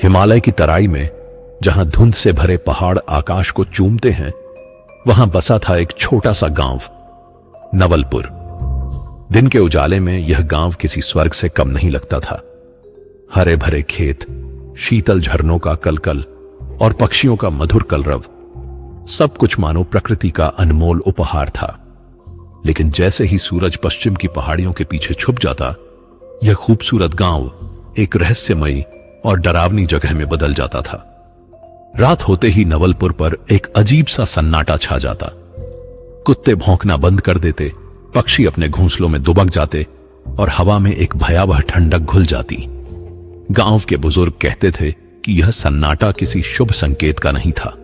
हिमालय की तराई में जहां धुंध से भरे पहाड़ आकाश को चूमते हैं, वहां बसा था एक छोटा सा गांव, नवलपुर। दिन के उजाले में यह गांव किसी स्वर्ग से कम नहीं लगता था। हरे भरे खेत, शीतल झरनों का कलकल और पक्षियों का मधुर कलरव, सब कुछ मानो प्रकृति का अनमोल उपहार था। लेकिन जैसे ही सूरज पश्चिम की पहाड़ियों के पीछे छुप जाता, यह खूबसूरत गांव एक रहस्यमयी और डरावनी जगह में बदल जाता था। रात होते ही नवलपुर पर एक अजीब सा सन्नाटा छा जाता। कुत्ते भौंकना बंद कर देते, पक्षी अपने घोंसलों में दुबक जाते और हवा में एक भयावह ठंडक घुल जाती। गांव के बुजुर्ग कहते थे कि यह सन्नाटा किसी शुभ संकेत का नहीं था।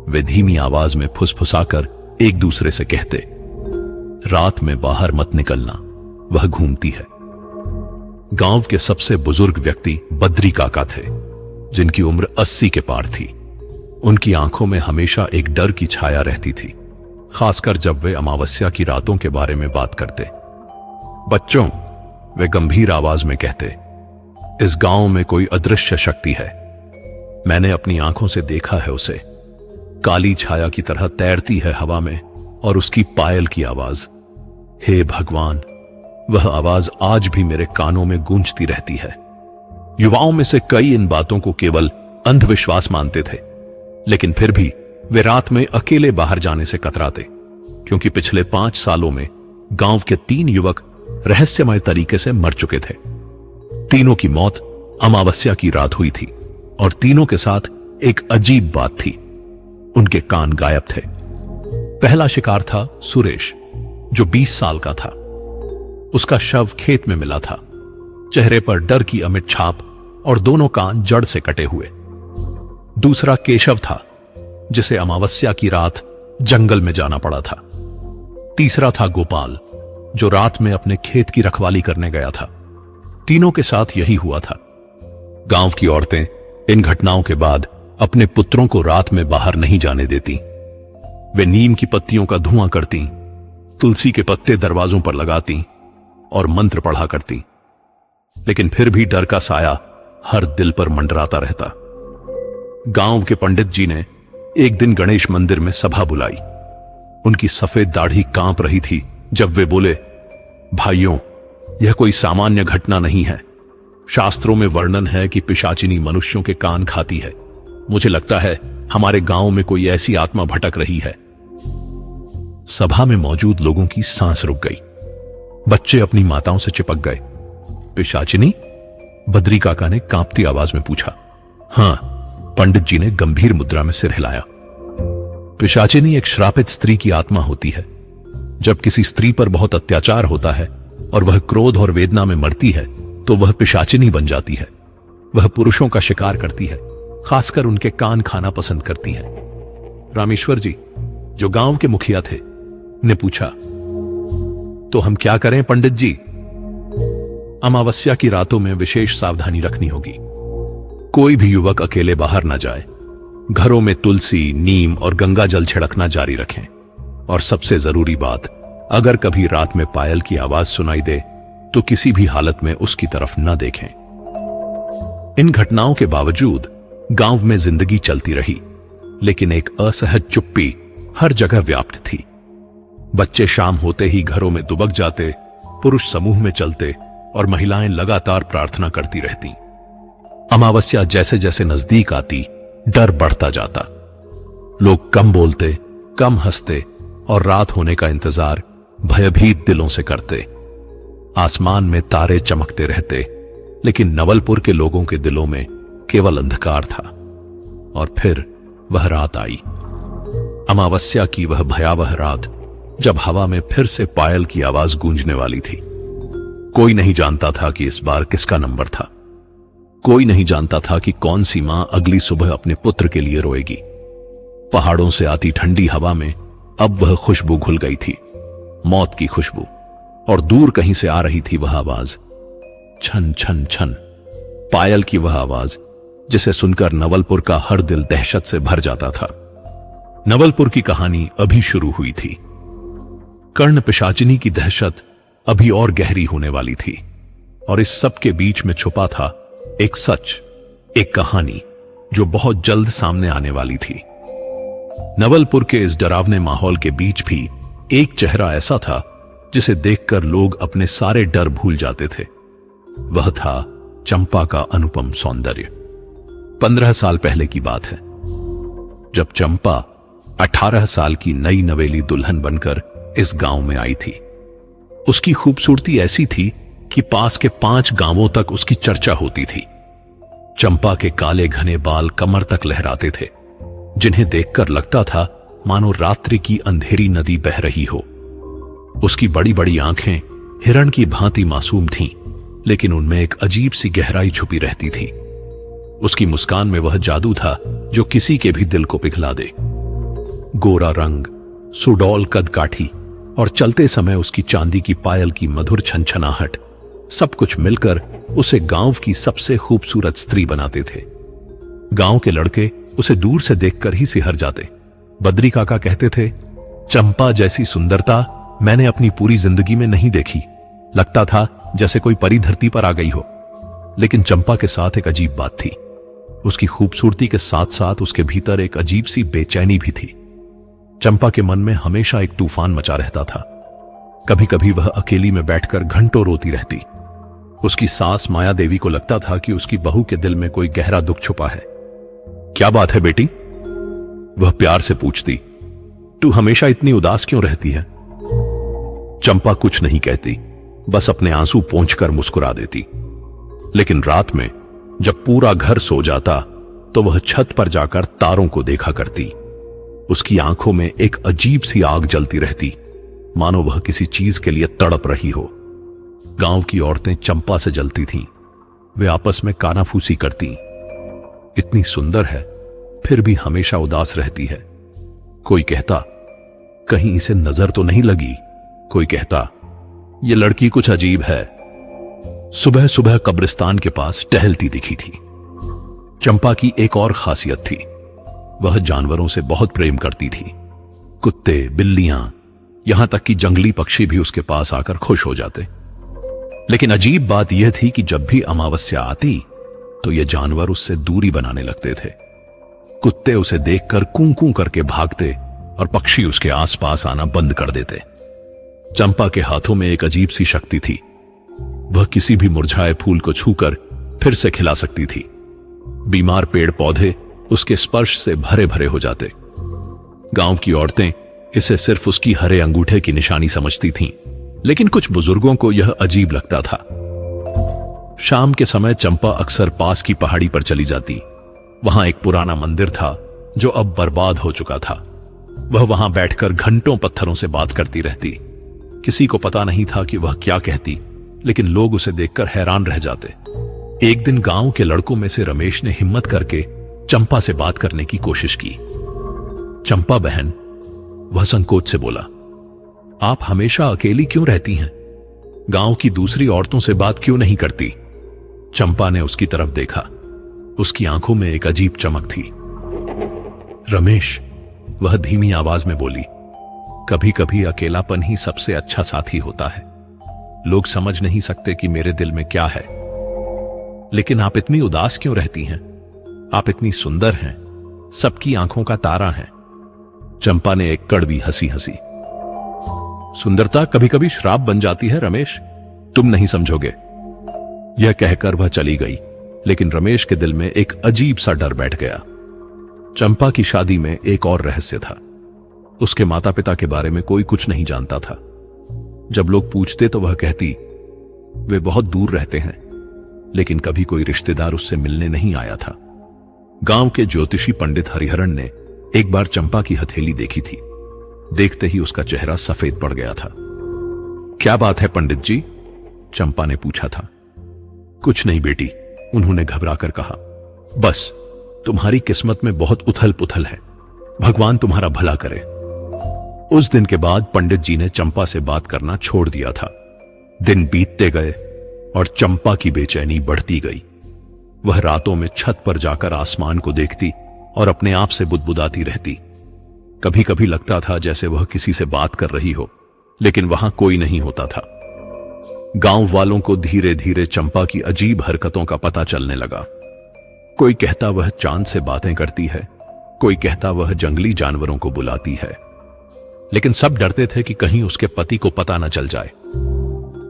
वे धीमी आवाज में फुसफुसाकर एक दूसरे से कहते, रात में बाहर मत निकलना, वह घूमती है। गांव के सबसे बुजुर्ग व्यक्ति बद्री काका थे, जिनकी उम्र 80 के पार थी। उनकी आंखों में हमेशा एक डर की छाया रहती थी, खासकर जब वे अमावस्या की रातों के बारे में बात करते। बच्चों, वे गंभीर आवाज में कहते, इस गांव में कोई अदृश्य शक्ति है। मैंने अपनी आंखों से देखा है उसे। काली छाया की तरह तैरती है हवा में, और उसकी पायल की आवाज, हे भगवान, वह आवाज आज भी मेरे कानों में गूंजती रहती है। युवाओं में से कई इन बातों को केवल अंधविश्वास मानते थे, लेकिन फिर भी वे रात में अकेले बाहर जाने से कतराते, क्योंकि पिछले 5 सालों में गांव के 3 युवक रहस्यमय तरीके से मर चुके थे। तीनों की मौत अमावस्या की रात हुई थी, और तीनों के साथ एक अजीब बात थी, उनके कान गायब थे। पहला शिकार था सुरेश, जो 20 साल का था। उसका शव खेत में मिला था, चेहरे पर डर की अमिट छाप और दोनों कान जड़ से कटे हुए। दूसरा केशव था, जिसे अमावस्या की रात जंगल में जाना पड़ा था। तीसरा था गोपाल, जो रात में अपने खेत की रखवाली करने गया था। तीनों के साथ यही हुआ था। गांव की औरतें इन घटनाओं के बाद अपने पुत्रों को रात में बाहर नहीं जाने देती। वे नीम की पत्तियों का धुआं करती, तुलसी के पत्ते दरवाजों पर लगाती और मंत्र पढ़ा करती। लेकिन फिर भी डर का साया हर दिल पर मंडराता रहता। गांव के पंडित जी ने एक दिन गणेश मंदिर में सभा बुलाई। उनकी सफेद दाढ़ी कांप रही थी जब वे बोले, भाइयों, यह कोई सामान्य घटना नहीं है। शास्त्रों में वर्णन है कि पिशाचिनी मनुष्यों के कान खाती है। मुझे लगता है हमारे गांव में कोई ऐसी आत्मा भटक रही है। सभा में मौजूद लोगों की सांस रुक गई। बच्चे अपनी माताओं से चिपक गए। पिशाचिनी? बद्री काका ने कांपती आवाज में पूछा। हां, पंडित जी ने गंभीर मुद्रा में सिर हिलाया। पिशाचिनी एक श्रापित स्त्री की आत्मा होती है। जब किसी स्त्री पर बहुत अत्याचार होता है और वह क्रोध और वेदना में मरती है, तो वह पिशाचिनी बन जाती है। वह पुरुषों का शिकार करती है, खासकर उनके कान खाना पसंद करती है। रामेश्वर जी, जो गांव के मुखिया थे, ने पूछा, तो हम क्या करें पंडित जी? अमावस्या की रातों में विशेष सावधानी रखनी होगी। कोई भी युवक अकेले बाहर न जाए। घरों में तुलसी, नीम और गंगा जल छिड़कना जारी रखें। और सबसे जरूरी बात, अगर कभी रात में पायल की आवाज सुनाई दे तो किसी भी हालत में उसकी तरफ न देखें। इन घटनाओं के बावजूद गांव में जिंदगी चलती रही, लेकिन एक असहज चुप्पी हर जगह व्याप्त थी। बच्चे शाम होते ही घरों में दुबक जाते, पुरुष समूह में चलते और महिलाएं लगातार प्रार्थना करती रहती। अमावस्या जैसे जैसे नजदीक आती, डर बढ़ता जाता। लोग कम बोलते, कम हंसते और रात होने का इंतजार भयभीत दिलों से करते। आसमान में तारे चमकते रहते, लेकिन नवलपुर के लोगों के दिलों में केवल अंधकार था। और फिर वह रात आई, अमावस्या की वह भयावह रात, जब हवा में फिर से पायल की आवाज गूंजने वाली थी। कोई नहीं जानता था कि इस बार किसका नंबर था। कोई नहीं जानता था कि कौन सी मां अगली सुबह अपने पुत्र के लिए रोएगी। पहाड़ों से आती ठंडी हवा में अब वह खुशबू घुल गई थी, मौत की खुशबू। और दूर कहीं से आ रही थी वह आवाज, छन छन छन, पायल की वह आवाज जिसे सुनकर नवलपुर का हर दिल दहशत से भर जाता था। नवलपुर की कहानी अभी शुरू हुई थी। कर्ण पिशाचिनी की दहशत अभी और गहरी होने वाली थी, और इस सब के बीच में छुपा था एक सच एक कहानी जो बहुत जल्द सामने आने वाली थी। नवलपुर के इस डरावने माहौल के बीच भी एक चेहरा ऐसा था जिसे देखकर लोग अपने सारे डर भूल जाते थे। वह था चंपा का अनुपम सौंदर्य। 15 साल पहले की बात है, जब चंपा 18 साल की नई नवेली दुल्हन बनकर इस गांव में आई थी। उसकी खूबसूरती ऐसी थी कि पास के 5 गांवों तक उसकी चर्चा होती थी। चंपा के काले घने बाल कमर तक लहराते थे, जिन्हें देखकर लगता था मानो रात्रि की अंधेरी नदी बह रही हो। उसकी बड़ी बड़ी आंखें हिरण की भांति मासूम थीं, लेकिन उनमें एक अजीब सी गहराई छुपी रहती थी। उसकी मुस्कान में वह जादू था जो किसी के भी दिल को पिघला दे। गोरा रंग, सुडौल कद काठी और चलते समय उसकी चांदी की पायल की मधुर छनछनाहट, सब कुछ मिलकर उसे गांव की सबसे खूबसूरत स्त्री बनाते थे। गांव के लड़के उसे दूर से देखकर ही सिहर जाते। बद्री काका कहते थे, चंपा जैसी सुंदरता मैंने अपनी पूरी जिंदगी में नहीं देखी। लगता था जैसे कोई परी धरती पर आ गई हो। लेकिन चंपा के साथ एक अजीब बात थी। उसकी खूबसूरती के साथ साथ उसके भीतर एक अजीब सी बेचैनी भी थी। चंपा के मन में हमेशा एक तूफान मचा रहता था। कभी कभी वह अकेली में बैठकर घंटों रोती रहती। उसकी सास माया देवी को लगता था कि उसकी बहू के दिल में कोई गहरा दुख छुपा है। क्या बात है बेटी? वह प्यार से पूछती। तू हमेशा इतनी उदास क्यों रहती है? चंपा कुछ नहीं कहती, बस अपने आंसू पोंछकर मुस्कुरा देती। लेकिन रात में जब पूरा घर सो जाता तो वह छत पर जाकर तारों को देखा करती। उसकी आंखों में एक अजीब सी आग जलती रहती, मानो वह किसी चीज के लिए तड़प रही हो। गांव की औरतें चंपा से जलती थीं। वे आपस में कानाफूसी करती। इतनी सुंदर है फिर भी हमेशा उदास रहती है। कोई कहता, कहीं इसे नजर तो नहीं लगी। कोई कहता, यह लड़की कुछ अजीब है। सुबह सुबह कब्रिस्तान के पास टहलती दिखी थी। चंपा की एक और खासियत थी, वह जानवरों से बहुत प्रेम करती थी। कुत्ते, बिल्लियां, यहां तक कि जंगली पक्षी भी उसके पास आकर खुश हो जाते। लेकिन अजीब बात यह थी कि जब भी अमावस्या आती तो ये जानवर उससे दूरी बनाने लगते थे। कुत्ते उसे देखकर कूं कूं करके भागते और पक्षी उसके आसपास आना बंद कर देते। चंपा के हाथों में एक अजीब सी शक्ति थी। वह किसी भी मुरझाए फूल को छूकर फिर से खिला सकती थी। बीमार पेड़ पौधे उसके स्पर्श से भरे भरे हो जाते। गांव की औरतें इसे सिर्फ उसकी हरे अंगूठे की निशानी समझती थीं, लेकिन कुछ बुजुर्गों को यह अजीब लगता था। शाम के समय चंपा अक्सर पास की पहाड़ी पर चली जाती। वहां एक पुराना मंदिर था जो अब बर्बाद हो चुका था। वह वहां बैठकर घंटों पत्थरों से बात करती रहती। किसी को पता नहीं था कि वह क्या कहती, लेकिन लोग उसे देखकर हैरान रह जाते। एक दिन गांव के लड़कों में से रमेश ने हिम्मत करके चंपा से बात करने की कोशिश की। चंपा बहन, वह संकोच से बोला, आप हमेशा अकेली क्यों रहती हैं? गांव की दूसरी औरतों से बात क्यों नहीं करती? चंपा ने उसकी तरफ देखा। उसकी आंखों में एक अजीब चमक थी। रमेश, वह धीमी आवाज में बोली, कभी कभी अकेलापन ही सबसे अच्छा साथी होता है। लोग समझ नहीं सकते कि मेरे दिल में क्या है। लेकिन आप इतनी उदास क्यों रहती हैं? आप इतनी सुंदर हैं, सबकी आंखों का तारा हैं। चंपा ने एक कड़वी हंसी हंसी। सुंदरता कभी कभी श्राप बन जाती है रमेश, तुम नहीं समझोगे। यह कहकर वह चली गई, लेकिन रमेश के दिल में एक अजीब सा डर बैठ गया। चंपा की शादी में एक और रहस्य था। उसके माता पिता के बारे में कोई कुछ नहीं जानता था। जब लोग पूछते तो वह कहती, वे बहुत दूर रहते हैं, लेकिन कभी कोई रिश्तेदार उससे मिलने नहीं आया था। गांव के ज्योतिषी पंडित हरिहरन ने एक बार चंपा की हथेली देखी थी। देखते ही उसका चेहरा सफेद पड़ गया था। क्या बात है पंडित जी? चंपा ने पूछा था। कुछ नहीं बेटी, उन्होंने घबराकर कहा। बस तुम्हारी किस्मत में बहुत उथल पुथल है, भगवान तुम्हारा भला करे। उस दिन के बाद पंडित जी ने चंपा से बात करना छोड़ दिया था। दिन बीतते गए और चंपा की बेचैनी बढ़ती गई। वह रातों में छत पर जाकर आसमान को देखती और अपने आप से बुदबुदाती रहती। कभी कभी लगता था जैसे वह किसी से बात कर रही हो, लेकिन वहां कोई नहीं होता था। गांव वालों को धीरे धीरे चंपा की अजीब हरकतों का पता चलने लगा। कोई कहता वह चांद से बातें करती है, कोई कहता वह जंगली जानवरों को बुलाती है, लेकिन सब डरते थे कि कहीं उसके पति को पता न चल जाए।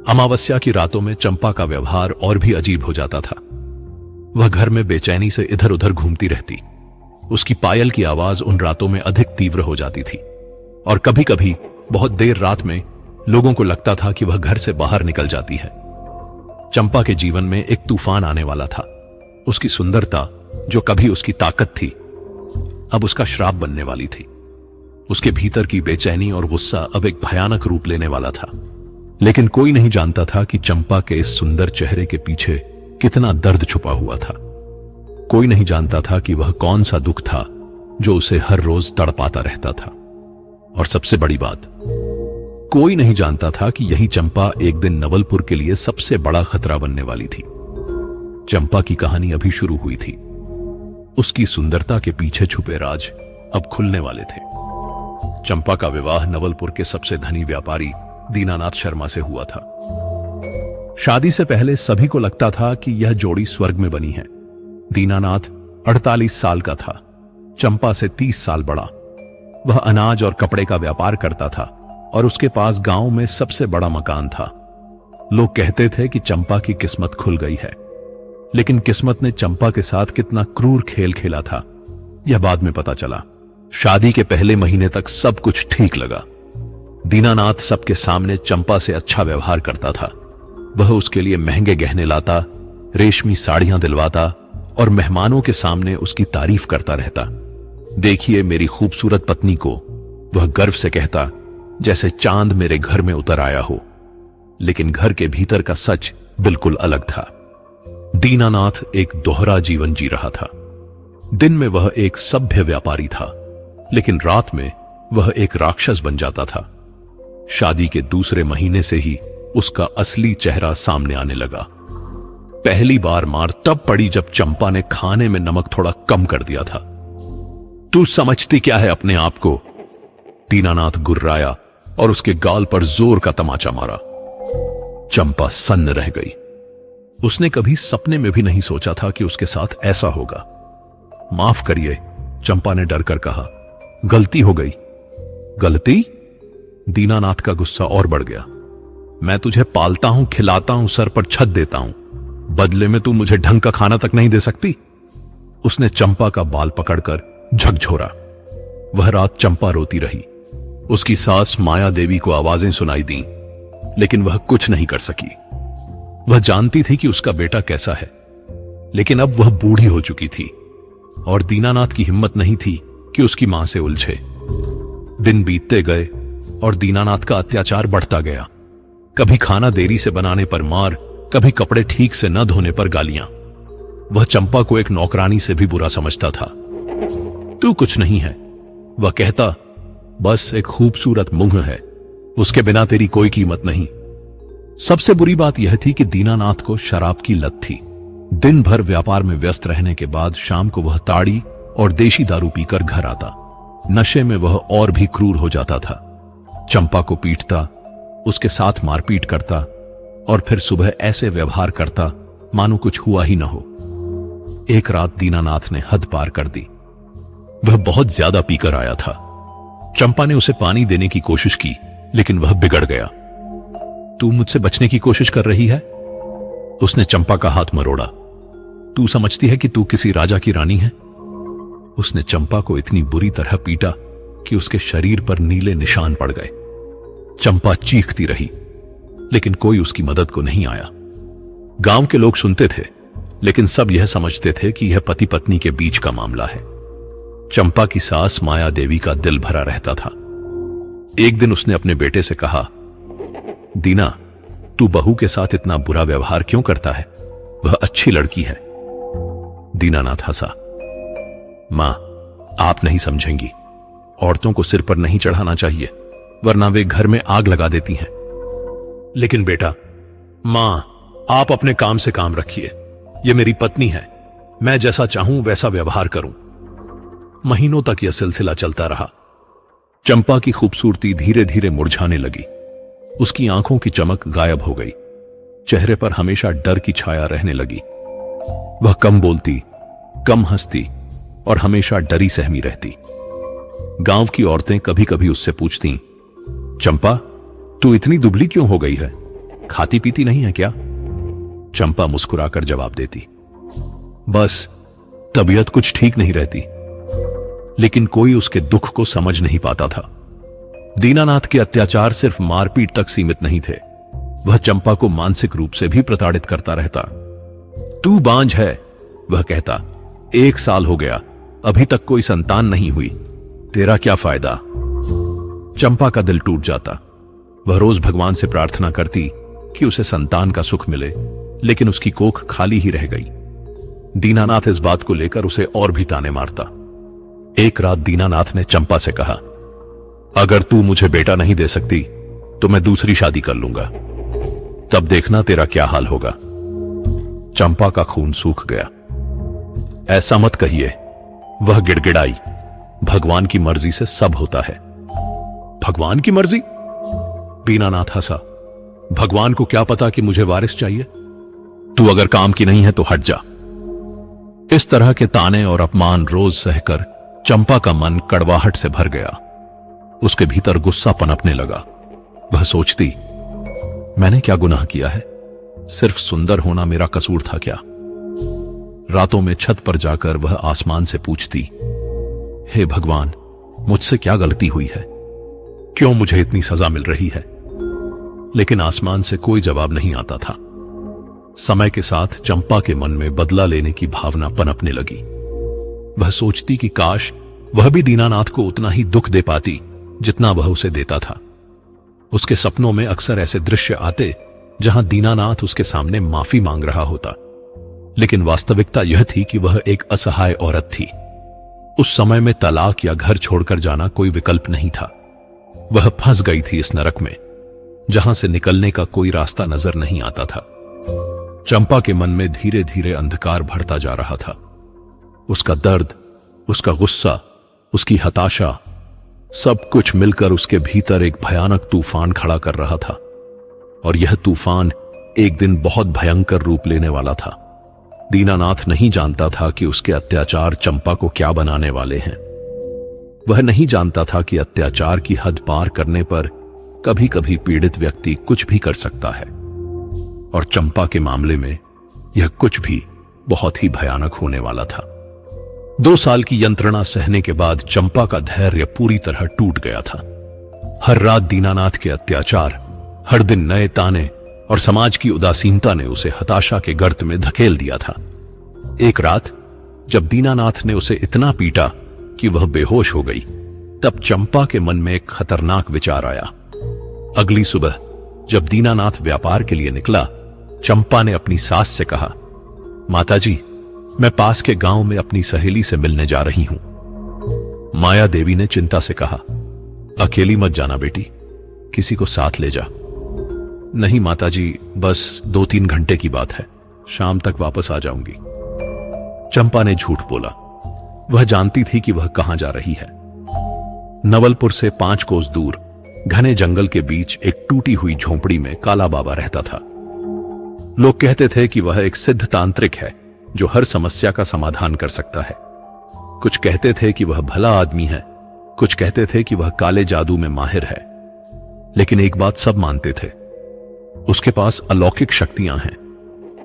अमावस्या की रातों में चंपा का व्यवहार और भी अजीब हो जाता था। वह घर में बेचैनी से इधर उधर घूमती रहती। उसकी पायल की आवाज उन रातों में अधिक तीव्र हो जाती थी और कभी कभी बहुत देर रात में लोगों को लगता था कि वह घर से बाहर निकल जाती है। चंपा के जीवन में एक तूफान आने वाला था। उसकी सुंदरता, जो कभी उसकी ताकत थी, अब उसका श्राप बनने वाली थी। उसके भीतर की बेचैनी और गुस्सा अब एक भयानक रूप लेने वाला था। लेकिन कोई नहीं जानता था कि चंपा के इस सुंदर चेहरे के पीछे कितना दर्द छुपा हुआ था। कोई नहीं जानता था कि वह कौन सा दुख था जो उसे हर रोज तड़पाता रहता था। और सबसे बड़ी बात, कोई नहीं जानता था कि यही चंपा एक दिन नवलपुर के लिए सबसे बड़ा खतरा बनने वाली थी। चंपा की कहानी अभी शुरू हुई थी। उसकी सुंदरता के पीछे छुपे राज अब खुलने वाले थे। चंपा का विवाह नवलपुर के सबसे धनी व्यापारी दीनानाथ शर्मा से हुआ था। शादी से पहले सभी को लगता था कि यह जोड़ी स्वर्ग में बनी है। दीनानाथ 48 साल का था, चंपा से 30 साल बड़ा। वह अनाज और कपड़े का व्यापार करता था और उसके पास गांव में सबसे बड़ा मकान था। लोग कहते थे कि चंपा की किस्मत खुल गई है, लेकिन किस्मत ने चंपा के साथ कितना क्रूर खेल खेला था, यह बाद में पता चला। शादी के पहले महीने तक सब कुछ ठीक लगा। दीनानाथ सबके सामने चंपा से अच्छा व्यवहार करता था। वह उसके लिए महंगे गहने लाता, रेशमी साड़ियां दिलवाता और मेहमानों के सामने उसकी तारीफ करता रहता। देखिए मेरी खूबसूरत पत्नी को, वह गर्व से कहता, जैसे चांद मेरे घर में उतर आया हो। लेकिन घर के भीतर का सच बिल्कुल अलग था। दीनानाथ एक दोहरा जीवन जी रहा था। दिन में वह एक सभ्य व्यापारी था, लेकिन रात में वह एक राक्षस बन जाता था। शादी के दूसरे महीने से ही उसका असली चेहरा सामने आने लगा। पहली बार मार तब पड़ी जब चंपा ने खाने में नमक थोड़ा कम कर दिया था। तू समझती क्या है अपने आप को? दीनानाथ गुर्राया और उसके गाल पर जोर का तमाचा मारा। चंपा सन्न रह गई। उसने कभी सपने में भी नहीं सोचा था कि उसके साथ ऐसा होगा। माफ करिए, चंपा ने डर कर कहा। गलती हो गई। गलती? दीनानाथ का गुस्सा और बढ़ गया। मैं तुझे पालता हूं, खिलाता हूं, सर पर छत देता हूं, बदले में तू मुझे ढंग का खाना तक नहीं दे सकती? उसने चंपा का बाल पकड़कर झकझोरा। वह रात चंपा रोती रही। उसकी सास माया देवी को आवाजें सुनाई दी, लेकिन वह कुछ नहीं कर सकी। वह जानती थी कि उसका बेटा कैसा है, लेकिन अब वह बूढ़ी हो चुकी थी और दीनानाथ की हिम्मत नहीं थी कि उसकी मां से उलझे। दिन बीतते गए और दीनानाथ का अत्याचार बढ़ता गया। कभी खाना देरी से बनाने पर मार, कभी कपड़े ठीक से न धोने पर गालियां। वह चंपा को एक नौकरानी से भी बुरा समझता था। तू कुछ नहीं है, वह कहता, बस एक खूबसूरत मुंह है, उसके बिना तेरी कोई कीमत नहीं। सबसे बुरी बात यह थी कि दीनानाथ को शराब की लत थी। दिन भर व्यापार में व्यस्त रहने के बाद शाम को वह ताड़ी और देशी दारू पीकर घर आता। नशे में वह और भी क्रूर हो जाता था। चंपा को पीटता, उसके साथ मारपीट करता और फिर सुबह ऐसे व्यवहार करता मानो कुछ हुआ ही न हो। एक रात दीनानाथ ने हद पार कर दी। वह बहुत ज्यादा पीकर आया था। चंपा ने उसे पानी देने की कोशिश की, लेकिन वह बिगड़ गया। तू मुझसे बचने की कोशिश कर रही है? उसने चंपा का हाथ मरोड़ा। तू समझती है कि तू किसी राजा की रानी है? उसने चंपा को इतनी बुरी तरह पीटा कि उसके शरीर पर नीले निशान पड़ गए। चंपा चीखती रही, लेकिन कोई उसकी मदद को नहीं आया। गांव के लोग सुनते थे, लेकिन सब यह समझते थे कि यह पति पत्नी के बीच का मामला है। चंपा की सास माया देवी का दिल भरा रहता था। एक दिन उसने अपने बेटे से कहा, दीना, तू बहू के साथ इतना बुरा व्यवहार क्यों करता है? वह अच्छी लड़की है। दीनानाथ हंसा। मां, आप नहीं समझेंगी। औरतों को सिर पर नहीं चढ़ाना चाहिए, वरना वे घर में आग लगा देती हैं। लेकिन बेटा, मां, आप अपने काम से काम रखिए। यह मेरी पत्नी है, मैं जैसा चाहूं वैसा व्यवहार करूं। महीनों तक यह सिलसिला चलता रहा। चंपा की खूबसूरती धीरे धीरे मुरझाने लगी। उसकी आंखों की चमक गायब हो गई। चेहरे पर हमेशा डर की छाया रहने लगी। वह कम बोलती, कम हंसती और हमेशा डरी सहमी रहती। गांव की औरतें कभी कभी उससे पूछती, चंपा, तू इतनी दुबली क्यों हो गई है? खाती पीती नहीं है क्या? चंपा मुस्कुराकर जवाब देती, बस तबीयत कुछ ठीक नहीं रहती। लेकिन कोई उसके दुख को समझ नहीं पाता था। दीनानाथ के अत्याचार सिर्फ मारपीट तक सीमित नहीं थे, वह चंपा को मानसिक रूप से भी प्रताड़ित करता रहता। तू बांझ है, वह कहता, 1 साल हो गया, अभी तक कोई संतान नहीं हुई, तेरा क्या फायदा? चंपा का दिल टूट जाता। वह रोज भगवान से प्रार्थना करती कि उसे संतान का सुख मिले, लेकिन उसकी कोख खाली ही रह गई। दीनानाथ इस बात को लेकर उसे और भी ताने मारता। एक रात दीनानाथ ने चंपा से कहा, अगर तू मुझे बेटा नहीं दे सकती तो मैं दूसरी शादी कर लूंगा, तब देखना तेरा क्या हाल होगा। चंपा का खून सूख गया। ऐसा मत कहिए, वह गिड़गिड़ाई, भगवान की मर्जी से सब होता है। भगवान की मर्जी? दीनानाथ हंसा, भगवान को क्या पता कि मुझे वारिस चाहिए? तू अगर काम की नहीं है तो हट जा। इस तरह के ताने और अपमान रोज सहकर चंपा का मन कड़वाहट से भर गया। उसके भीतर गुस्सा पनपने लगा। वह सोचती, मैंने क्या गुनाह किया है? सिर्फ सुंदर होना मेरा कसूर था क्या? रातों में छत पर जाकर वह आसमान से पूछती, हे भगवान, मुझसे क्या गलती हुई है? क्यों मुझे इतनी सजा मिल रही है? लेकिन आसमान से कोई जवाब नहीं आता था। समय के साथ चंपा के मन में बदला लेने की भावना पनपने लगी। वह सोचती कि काश वह भी दीनानाथ को उतना ही दुख दे पाती जितना वह उसे देता था। उसके सपनों में अक्सर ऐसे दृश्य आते जहां दीनानाथ उसके सामने माफी मांग रहा होता, लेकिन वास्तविकता यह थी कि वह एक असहाय औरत थी। उस समय में तलाक या घर छोड़कर जाना कोई विकल्प नहीं था। वह फंस गई थी इस नरक में जहां से निकलने का कोई रास्ता नजर नहीं आता था। चंपा के मन में धीरे धीरे अंधकार भरता जा रहा था। उसका दर्द, उसका गुस्सा, उसकी हताशा, सब कुछ मिलकर उसके भीतर एक भयानक तूफान खड़ा कर रहा था। और यह तूफान एक दिन बहुत भयंकर रूप लेने वाला था। दीनानाथ नहीं जानता था कि उसके अत्याचार चंपा को क्या बनाने वाले हैं। वह नहीं जानता था कि अत्याचार की हद पार करने पर कभी कभी पीड़ित व्यक्ति कुछ भी कर सकता है, और चंपा के मामले में यह कुछ भी बहुत ही भयानक होने वाला था। 2 साल की यंत्रणा सहने के बाद चंपा का धैर्य पूरी तरह टूट गया था। हर रात दीनानाथ के अत्याचार, हर दिन नए ताने और समाज की उदासीनता ने उसे हताशा के गर्त में धकेल दिया था। एक रात जब दीनानाथ ने उसे इतना पीटा कि वह बेहोश हो गई, तब चंपा के मन में एक खतरनाक विचार आया। अगली सुबह जब दीनानाथ व्यापार के लिए निकला, चंपा ने अपनी सास से कहा, माताजी, मैं पास के गांव में अपनी सहेली से मिलने जा रही हूं। माया देवी ने चिंता से कहा, अकेली मत जाना बेटी, किसी को साथ ले जा। नहीं माताजी, बस 2-3 घंटे की बात है, शाम तक वापस आ जाऊंगी। चंपा ने झूठ बोला। वह जानती थी कि वह कहां जा रही है। नवलपुर से 5 कोस दूर घने जंगल के बीच एक टूटी हुई झोंपड़ी में काला बाबा रहता था। लोग कहते थे कि वह एक सिद्ध तांत्रिक है जो हर समस्या का समाधान कर सकता है। कुछ कहते थे कि वह भला आदमी है, कुछ कहते थे कि वह काले जादू में माहिर है। लेकिन एक बात सब मानते थे, उसके पास अलौकिक शक्तियां हैं।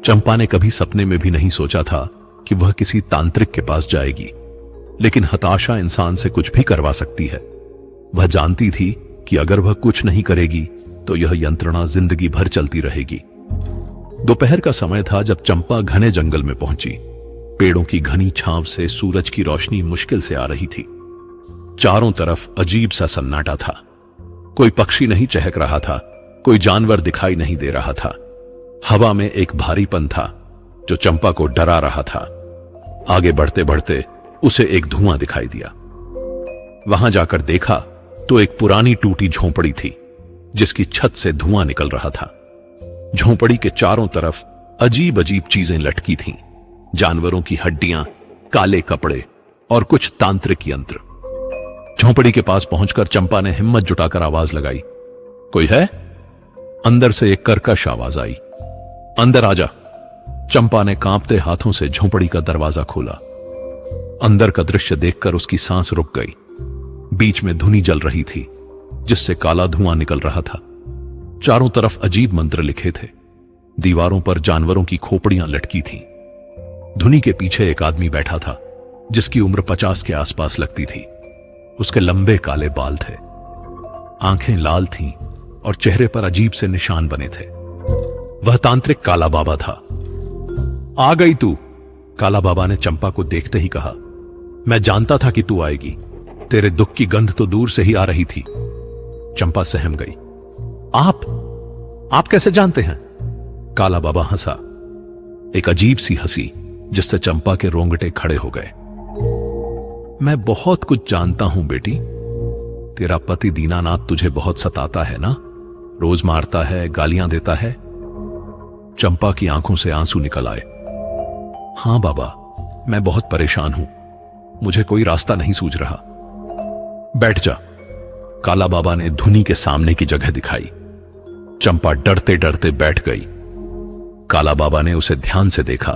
चंपा ने कभी सपने में भी नहीं सोचा था कि वह किसी तांत्रिक के पास जाएगी, लेकिन हताशा इंसान से कुछ भी करवा सकती है। वह जानती थी कि अगर वह कुछ नहीं करेगी तो यह यंत्रणा जिंदगी भर चलती रहेगी। दोपहर का समय था जब चंपा घने जंगल में पहुंची। पेड़ों की घनी छांव से सूरज की रोशनी मुश्किल से आ रही थी। चारों तरफ अजीब सा सन्नाटा था। कोई पक्षी नहीं चहक रहा था, कोई जानवर दिखाई नहीं दे रहा था। हवा में एक भारीपन था जो चंपा को डरा रहा था। आगे बढ़ते बढ़ते उसे एक धुआं दिखाई दिया। वहां जाकर देखा तो एक पुरानी टूटी झोंपड़ी थी जिसकी छत से धुआं निकल रहा था। झोंपड़ी के चारों तरफ अजीब अजीब चीजें लटकी थीं, जानवरों की हड्डियां, काले कपड़े और कुछ तांत्रिक यंत्र। झोंपड़ी के पास पहुंचकर चंपा ने हिम्मत जुटाकर आवाज लगाई, कोई है? अंदर से एक कर्कश आवाज आई, अंदर आजा। चंपा ने कांपते हाथों से झोंपड़ी का दरवाजा खोला। अंदर का दृश्य देखकर उसकी सांस रुक गई। बीच में धुनी जल रही थी जिससे काला धुआं निकल रहा था। चारों तरफ अजीब मंत्र लिखे थे। दीवारों पर जानवरों की खोपड़ियां लटकी थीं। धुनी के पीछे एक आदमी बैठा था जिसकी उम्र 50 के आसपास लगती थी। उसके लंबे काले बाल थे, आंखें लाल थीं और चेहरे पर अजीब से निशान बने थे। वह तांत्रिक काला बाबा था। आ गई तू? काला बाबा ने चंपा को देखते ही कहा। मैं जानता था कि तू आएगी। तेरे दुख की गंध तो दूर से ही आ रही थी। चंपा सहम गई। आप कैसे जानते हैं? काला बाबा हंसा, एक अजीब सी हंसी जिससे चंपा के रोंगटे खड़े हो गए। मैं बहुत कुछ जानता हूं बेटी। तेरा पति दीनानाथ तुझे बहुत सताता है ना? रोज मारता है, गालियां देता है। चंपा की आंखों से आंसू निकल आए। हां बाबा, मैं बहुत परेशान हूं। मुझे कोई रास्ता नहीं सूझ रहा। बैठ जा। काला बाबा ने धुनी के सामने की जगह दिखाई। चंपा डरते डरते बैठ गई। काला बाबा ने उसे ध्यान से देखा।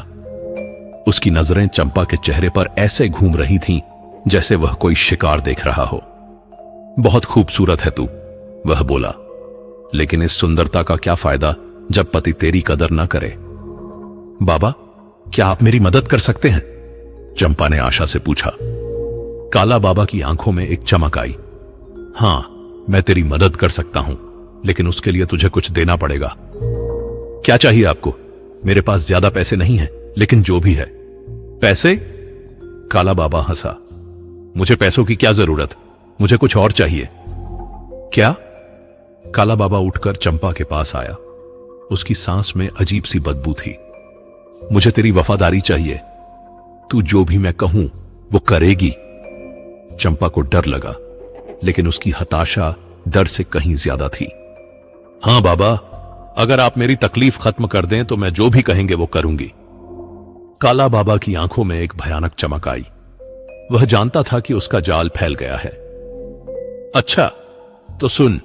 उसकी नजरें चंपा के चेहरे पर ऐसे घूम रही थीं जैसे वह कोई शिकार देख रहा हो। बहुत खूबसूरत है तू, वह बोला, लेकिन इस सुंदरता का क्या फायदा जब पति तेरी कदर न करे? बाबा, क्या आप मेरी मदद कर सकते हैं? चंपा ने आशा से पूछा। काला बाबा की आंखों में एक चमक आई। हां, मैं तेरी मदद कर सकता हूं, लेकिन उसके लिए तुझे कुछ देना पड़ेगा। क्या चाहिए आपको? मेरे पास ज्यादा पैसे नहीं हैं, लेकिन जो भी है। पैसे? काला बाबा हंसा। मुझे पैसों की क्या जरूरत? मुझे कुछ और चाहिए। क्या? काला बाबा उठकर चंपा के पास आया। उसकी सांस में अजीब सी बदबू थी। मुझे तेरी वफादारी चाहिए। तू जो भी मैं कहूं वो करेगी। चंपा को डर लगा, लेकिन उसकी हताशा डर से कहीं ज्यादा थी। हां बाबा, अगर आप मेरी तकलीफ खत्म कर दें तो मैं जो भी कहेंगे वो करूंगी। काला बाबा की आंखों में एक भयानक चमक आई। वह जानता था कि उसका जाल फैल गया है। अच्छा, तो सुन,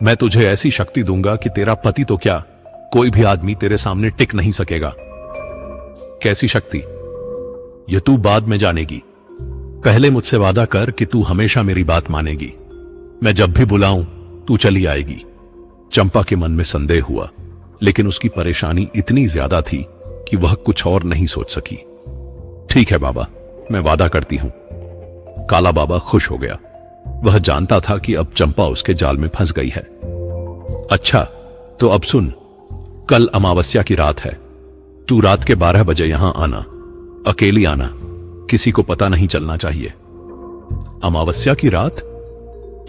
मैं तुझे ऐसी शक्ति दूंगा कि तेरा पति तो क्या, कोई भी आदमी तेरे सामने टिक नहीं सकेगा। कैसी शक्ति? यह तू बाद में जानेगी। पहले मुझसे वादा कर कि तू हमेशा मेरी बात मानेगी। मैं जब भी बुलाऊं तू चली आएगी। चंपा के मन में संदेह हुआ, लेकिन उसकी परेशानी इतनी ज्यादा थी कि वह कुछ और नहीं सोच सकी। ठीक है बाबा, मैं वादा करती हूं। काला बाबा खुश हो गया। वह जानता था कि अब चंपा उसके जाल में फंस गई है। अच्छा, तो अब सुन, कल अमावस्या की रात है। तू रात के 12 बजे यहां आना। अकेली आना, किसी को पता नहीं चलना चाहिए। अमावस्या की रात?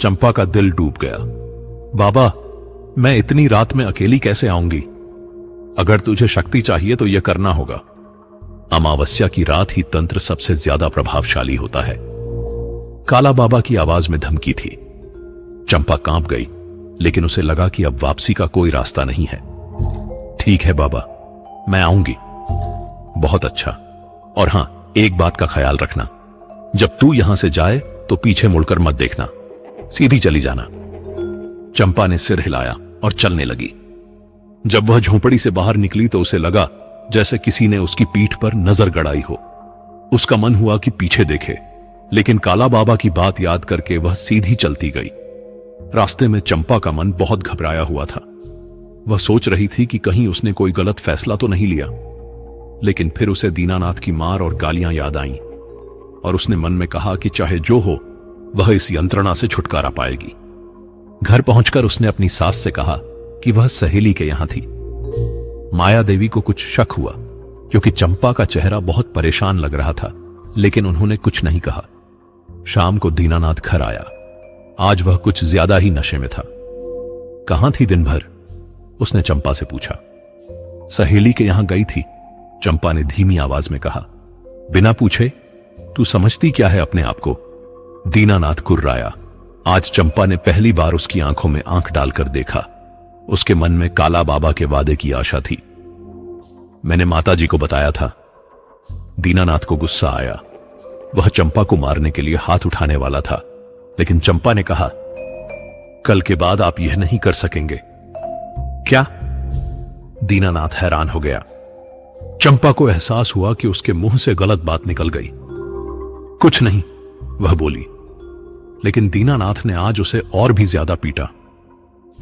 चंपा का दिल डूब गया। बाबा, मैं इतनी रात में अकेली कैसे आऊंगी? अगर तुझे शक्ति चाहिए तो यह करना होगा। अमावस्या की रात ही तंत्र सबसे ज्यादा प्रभावशाली होता है। काला बाबा की आवाज में धमकी थी। चंपा कांप गई, लेकिन उसे लगा कि अब वापसी का कोई रास्ता नहीं है। ठीक है बाबा, मैं आऊंगी। बहुत अच्छा। और हां, एक बात का ख्याल रखना, जब तू यहां से जाए तो पीछे मुड़कर मत देखना, सीधी चली जाना। चंपा ने सिर हिलाया और चलने लगी। जब वह झोंपड़ी से बाहर निकली तो उसे लगा जैसे किसी ने उसकी पीठ पर नजर गड़ाई हो। उसका मन हुआ कि पीछे देखे, लेकिन काला बाबा की बात याद करके वह सीधी चलती गई। रास्ते में चंपा का मन बहुत घबराया हुआ था। वह सोच रही थी कि कहीं उसने कोई गलत फैसला तो नहीं लिया, लेकिन फिर उसे दीनानाथ की मार और गालियां याद आईं और उसने मन में कहा कि चाहे जो हो, वह इस यंत्रणा से छुटकारा पाएगी। घर पहुंचकर उसने अपनी सास से कहा कि वह सहेली के यहां थी। माया देवी को कुछ शक हुआ क्योंकि चंपा का चेहरा बहुत परेशान लग रहा था, लेकिन उन्होंने कुछ नहीं कहा। शाम को दीनानाथ घर आया। आज वह कुछ ज्यादा ही नशे में था। कहां थी दिन भर? उसने चंपा से पूछा। सहेली के यहां गई थी, चंपा ने धीमी आवाज में कहा। बिना पूछे? तू समझती क्या है अपने आप को? दीनानाथ कुर्राया। आज चंपा ने पहली बार उसकी आंखों में आंख डालकर देखा। उसके मन में काला बाबा के वादे की आशा थी। मैंने माताजी को बताया था। दीनानाथ को गुस्सा आया। वह चंपा को मारने के लिए हाथ उठाने वाला था, लेकिन चंपा ने कहा, कल के बाद आप यह नहीं कर सकेंगे। क्या? दीनानाथ हैरान हो गया। चंपा को एहसास हुआ कि उसके मुंह से गलत बात निकल गई। कुछ नहीं, वह बोली। लेकिन दीनानाथ ने आज उसे और भी ज्यादा पीटा।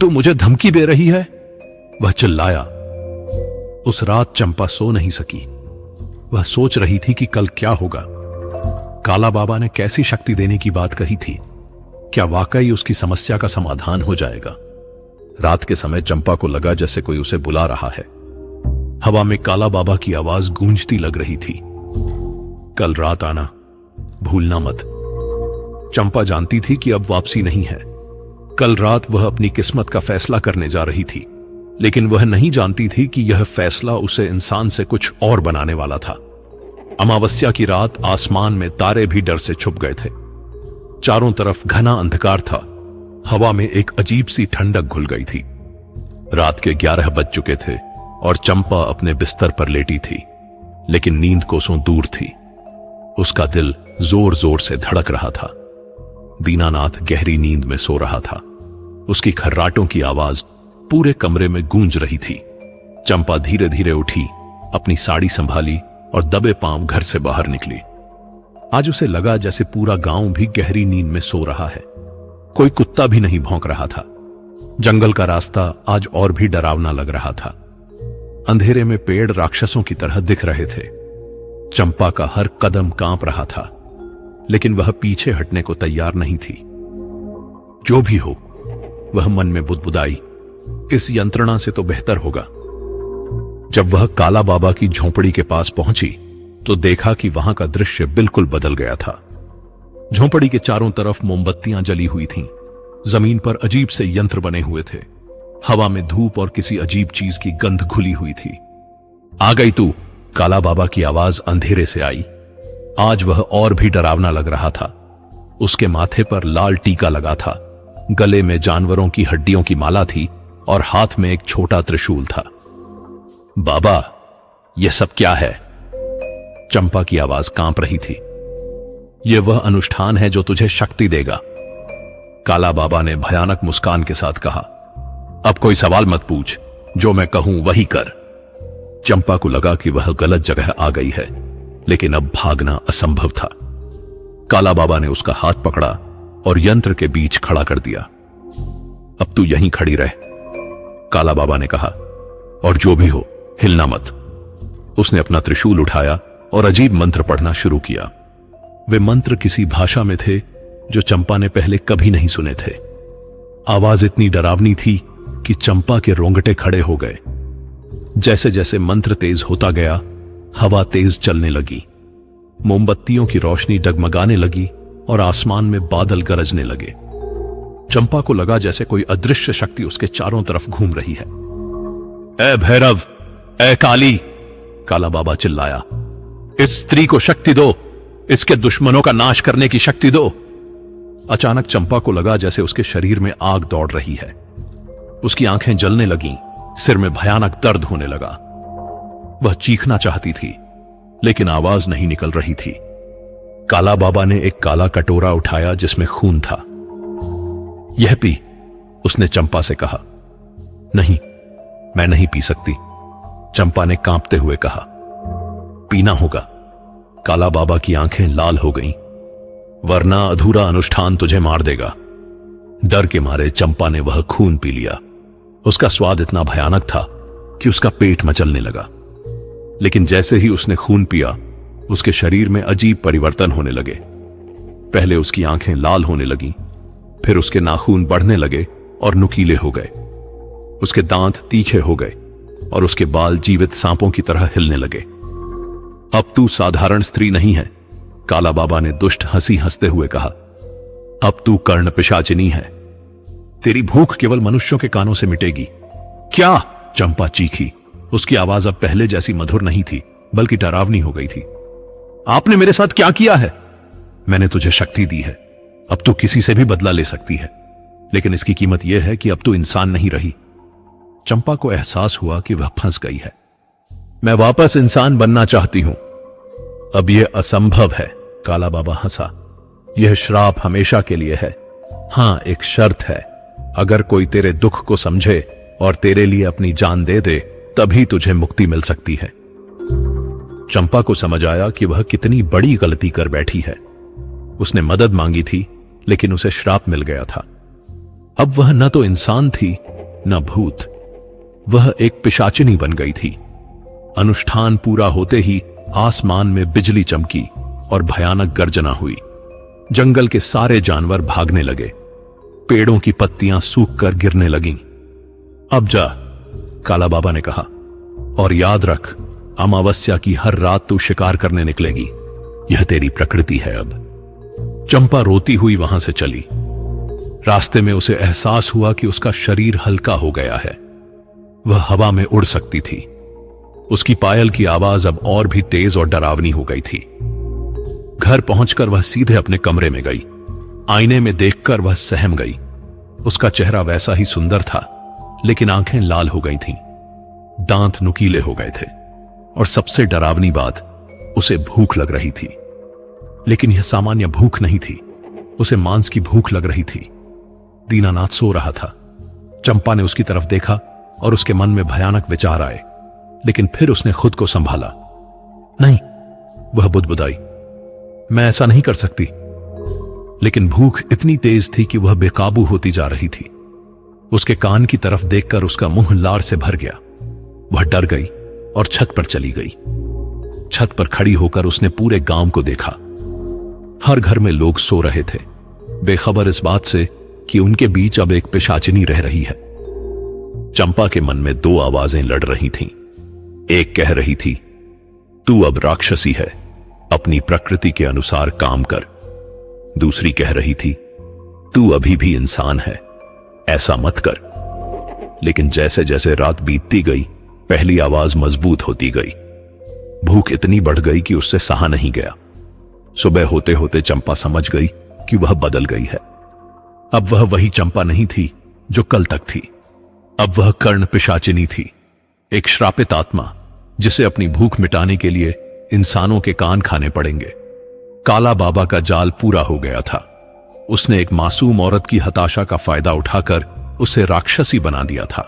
तू मुझे धमकी दे रही है, वह चिल्लाया। उस रात चंपा सो नहीं सकी। वह सोच रही थी कि कल क्या होगा। काला बाबा ने कैसी शक्ति देने की बात कही थी, क्या वाकई उसकी समस्या का समाधान हो जाएगा। रात के समय चंपा को लगा जैसे कोई उसे बुला रहा है। हवा में काला बाबा की आवाज गूंजती लग रही थी। कल रात आना, भूलना मत। चंपा जानती थी कि अब वापसी नहीं है। कल रात वह अपनी किस्मत का फैसला करने जा रही थी, लेकिन वह नहीं जानती थी कि यह फैसला उसे इंसान से कुछ और बनाने वाला था। अमावस्या की रात आसमान में तारे भी डर से छुप गए थे। चारों तरफ घना अंधकार था। हवा में एक अजीब सी ठंडक घुल गई थी। रात के 11 बज चुके थे और चंपा अपने बिस्तर पर लेटी थी, लेकिन नींद कोसों दूर थी। उसका दिल जोर जोर से धड़क रहा था। दीनानाथ गहरी नींद में सो रहा था। उसकी खर्राटों की आवाज पूरे कमरे में गूंज रही थी। चंपा धीरे धीरे उठी, अपनी साड़ी संभाली और दबे पांव घर से बाहर निकली। आज उसे लगा जैसे पूरा गांव भी गहरी नींद में सो रहा है। कोई कुत्ता भी नहीं भौंक रहा था। जंगल का रास्ता आज और भी डरावना लग रहा था। अंधेरे में पेड़ राक्षसों की तरह दिख रहे थे। चंपा का हर कदम कांप रहा था, लेकिन वह पीछे हटने को तैयार नहीं थी। जो भी हो, वह मन में बुदबुदाई, इस यंत्रणा से तो बेहतर होगा। जब वह काला बाबा की झोंपड़ी के पास पहुंची तो देखा कि वहां का दृश्य बिल्कुल बदल गया था। झोंपड़ी के चारों तरफ मोमबत्तियां जली हुई थीं। जमीन पर अजीब से यंत्र बने हुए थे। हवा में धूप और किसी अजीब चीज की गंध घुली हुई थी। आ गई तू, काला बाबा की आवाज अंधेरे से आई। आज वह और भी डरावना लग रहा था। उसके माथे पर लाल टीका लगा था, गले में जानवरों की हड्डियों की माला थी और हाथ में एक छोटा त्रिशूल था। बाबा, यह सब क्या है? चंपा की आवाज कांप रही थी। यह वह अनुष्ठान है जो तुझे शक्ति देगा, काला बाबा ने भयानक मुस्कान के साथ कहा। अब कोई सवाल मत पूछ, जो मैं कहूं वही कर। चंपा को लगा कि वह गलत जगह आ गई है, लेकिन अब भागना असंभव था। काला बाबा ने उसका हाथ पकड़ा और यंत्र के बीच खड़ा कर दिया। अब तू यहीं खड़ी रह, काला बाबा ने कहा, और जो भी हो हिलना मत। उसने अपना त्रिशूल उठाया और अजीब मंत्र पढ़ना शुरू किया। वे मंत्र किसी भाषा में थे जो चंपा ने पहले कभी नहीं सुने थे। आवाज इतनी डरावनी थी कि चंपा के रोंगटे खड़े हो गए। जैसे जैसे मंत्र तेज होता गया, हवा तेज चलने लगी, मोमबत्तियों की रोशनी डगमगाने लगी और आसमान में बादल गरजने लगे। चंपा को लगा जैसे कोई अदृश्य शक्ति उसके चारों तरफ घूम रही है। ए भैरव, ए काली, काला बाबा चिल्लाया, इस स्त्री को शक्ति दो, इसके दुश्मनों का नाश करने की शक्ति दो। अचानक चंपा को लगा जैसे उसके शरीर में आग दौड़ रही है। उसकी आंखें जलने लगीं, सिर में भयानक दर्द होने लगा। वह चीखना चाहती थी, लेकिन आवाज नहीं निकल रही थी। काला बाबा ने एक काला कटोरा उठाया जिसमें खून था। यह पी, उसने चंपा से कहा। नहीं, मैं नहीं पी सकती, चंपा ने कांपते हुए कहा। पीना होगा। काला बाबा की आंखें लाल हो गईं, वरना अधूरा अनुष्ठान तुझे मार देगा। डर के मारे चंपा ने वह खून पी लिया। उसका स्वाद इतना भयानक था कि उसका पेट मचलने लगा। लेकिन जैसे ही उसने खून पिया, उसके शरीर में अजीब परिवर्तन होने लगे। पहले उसकी आंखें लाल होने लगीं, फिर उसके नाखून बढ़ने लगे और नुकीले हो गए। उसके दांत तीखे हो गए और उसके बाल जीवित सांपों की तरह हिलने लगे। अब तू साधारण स्त्री नहीं है, काला बाबा ने दुष्ट हंसी हंसते हुए कहा। अब तू कर्ण पिशाचिनी है। तेरी भूख केवल मनुष्यों के कानों से मिटेगी। क्या? चंपा चीखी। उसकी आवाज अब पहले जैसी मधुर नहीं थी, बल्कि डरावनी हो गई थी। आपने मेरे साथ क्या किया है? मैंने तुझे शक्ति दी है, अब तू किसी से भी बदला ले सकती है, लेकिन इसकी कीमत यह है कि अब तू इंसान नहीं रही। चंपा को एहसास हुआ कि वह फंस गई है। मैं वापस इंसान बनना चाहती हूं। अब यह असंभव है, काला बाबा हंसा। यह श्राप हमेशा के लिए है। हां, एक शर्त है, अगर कोई तेरे दुख को समझे और तेरे लिए अपनी जान दे दे, तभी तुझे मुक्ति मिल सकती है। चंपा को समझ आया कि वह कितनी बड़ी गलती कर बैठी है। उसने मदद मांगी थी, लेकिन उसे श्राप मिल गया था। अब वह न तो इंसान थी न भूत, वह एक पिशाचिनी बन गई थी। अनुष्ठान पूरा होते ही आसमान में बिजली चमकी और भयानक गर्जना हुई। जंगल के सारे जानवर भागने लगे, पेड़ों की पत्तियां सूखकर गिरने लगीं। अब जा, काला बाबा ने कहा, और याद रख, अमावस्या की हर रात तू शिकार करने निकलेगी। यह तेरी प्रकृति है। अब चंपा रोती हुई वहां से चली। रास्ते में उसे एहसास हुआ कि उसका शरीर हल्का हो गया है, वह हवा में उड़ सकती थी। उसकी पायल की आवाज अब और भी तेज और डरावनी हो गई थी। घर पहुंचकर वह सीधे अपने कमरे में गई। आईने में देखकर वह सहम गई। उसका चेहरा वैसा ही सुंदर था, लेकिन आंखें लाल हो गई थीं, दांत नुकीले हो गए थे, और सबसे डरावनी बात, उसे भूख लग रही थी। लेकिन यह सामान्य भूख नहीं थी, उसे मांस की भूख लग रही थी। दीनानाथ सो रहा था। चंपा ने उसकी तरफ देखा और उसके मन में भयानक विचार आए, लेकिन फिर उसने खुद को संभाला। नहीं, वह बुदबुदाई, मैं ऐसा नहीं कर सकती। लेकिन भूख इतनी तेज थी कि वह बेकाबू होती जा रही थी। उसके कान की तरफ देखकर उसका मुंह लार से भर गया। वह डर गई और छत पर चली गई। छत पर खड़ी होकर उसने पूरे गांव को देखा। हर घर में लोग सो रहे थे, बेखबर इस बात से कि उनके बीच अब एक पिशाचिनी रह रही है। चंपा के मन में दो आवाजें लड़ रही थीं। एक कह रही थी, तू अब राक्षसी है, अपनी प्रकृति के अनुसार काम कर। दूसरी कह रही थी, तू अभी भी इंसान है, ऐसा मत कर। लेकिन जैसे जैसे रात बीतती गई, पहली आवाज मजबूत होती गई। भूख इतनी बढ़ गई कि उससे सहा नहीं गया। सुबह होते होते चंपा समझ गई कि वह बदल गई है। अब वह वही चंपा नहीं थी जो कल तक थी। अब वह कर्ण पिशाचिनी थी, एक श्रापित आत्मा, जिसे अपनी भूख मिटाने के लिए इंसानों के कान खाने पड़ेंगे। काला बाबा का जाल पूरा हो गया था। उसने एक मासूम औरत की हताशा का फायदा उठाकर उसे राक्षसी बना दिया था।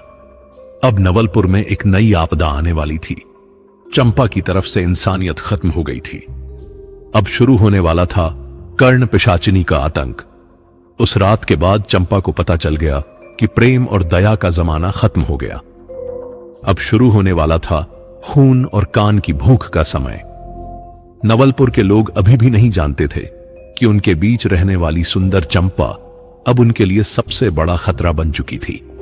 अब नवलपुर में एक नई आपदा आने वाली थी। चंपा की तरफ से इंसानियत खत्म हो गई थी। अब शुरू होने वाला था कर्ण पिशाचिनी का आतंक। उस रात के बाद चंपा को पता चल गया कि प्रेम और दया का जमाना खत्म हो गया। अब शुरू होने वाला था खून और कान की भूख का समय। नवलपुर के लोग अभी भी नहीं जानते थे कि उनके बीच रहने वाली सुंदर चंपा अब उनके लिए सबसे बड़ा खतरा बन चुकी थी।